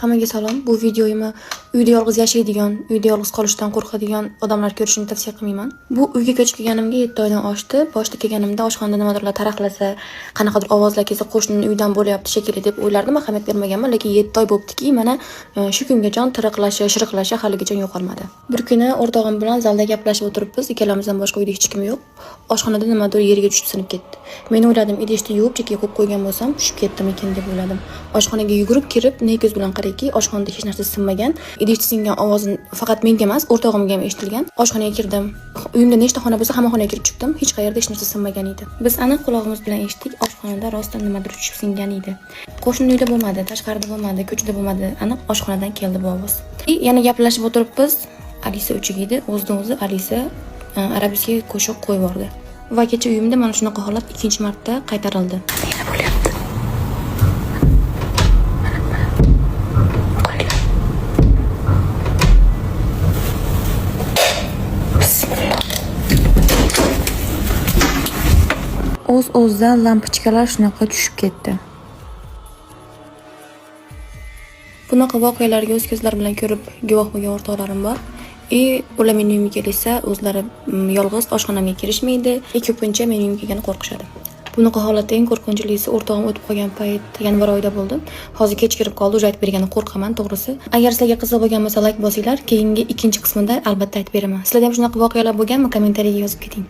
Hammaga salom. Bu videoyimni uyda yolg'iz yashaydigan, uyda yolg'iz qolishdan qo'rqadigan odamlar ko'rishini tavsiya qilmayman. Bu uyga ko'chib kelganimga 7 oydan oshdi. Boshda kelganimda oshxonada nimadirlar taraqlasa, qanaqadir ovozlar kelsa qo'shnining uydan bo'layapti shekilli deb o'ylardim, ahamiyat bermaganman, lekin 7 oy bo'libdiki, mana shu kungacha tiriqlashi, shiriqlashi haligacha yo'qolmadi. Bir kuni o'rtog'im bilan zalda gaplashib o'tiribmiz, ikkalamizdan boshqa uyda hech kim yo'q. Oshxonada nimadir yerga tushib sinib ketdi. Men o'yladim, idishni yuvib chekkaga qo'yib qo'ygan bo'lsam, tushib ketdim ekan deb o'yladim. Oshxonaga yugurib kirib, ne ko'z bilan qarayki, oshxonada hech narsa sinmagan. Idishni singan ovozi faqat menga emas, o'rtog'imga ham eshitilgan. Oshxonaga kirdim. Uyimda nechta xona bo'lsa, hamma xonaga kirib chiqdim. Hech qayerda hech narsa sinmagan edi. Biz aniq quloqimiz bilan eshitdik, oshxonada rostdan nimadir tushib singan edi. Qo'shni uyda bo'lmadi, tashqarida bo'lmadi, ko'chada bo'lmadi. Aniq oshxonadan keldi bu ovoz. Yana gaplashib o'tiribmiz. Alisa uchiga edi. O'zidan-o'zi Alisa arabisga qo'shiq qo'yib yubordi. Va kecha uyimda mana shunaqa holat ikkinchi marta qaytarildi. Nima bo'lyapti? O'z-o'zidan lampochkalar shunaqa tushib ketdi. Bunaqa voqealarga o'z ko'zlar bilan ko'rib guvoh bo'lgan o'rtoqlarim bor. Ular mening uyimga kelsa, o'zlari yolg'iz oshxonamga kirishmaydi, ko'pincha mening uyimga kelgani qo'rqishadi. Bunaqa holatda eng qo'rqinchlisi o'rtog'im o'tib qolgan payt yanvar oyida bo'ldi. Hozir kech kirib qoldi, o'zi aytib bergani qo'rqaman, to'g'risi. Agar sizlarga qiziq bo'lgan bo'lsa, like bosinglar, keyingi ikkinchi qismida albatta aytib beraman. Sizlarda ham shunaqa voqealar bo'lganmi? Kommentariyga yozib keting.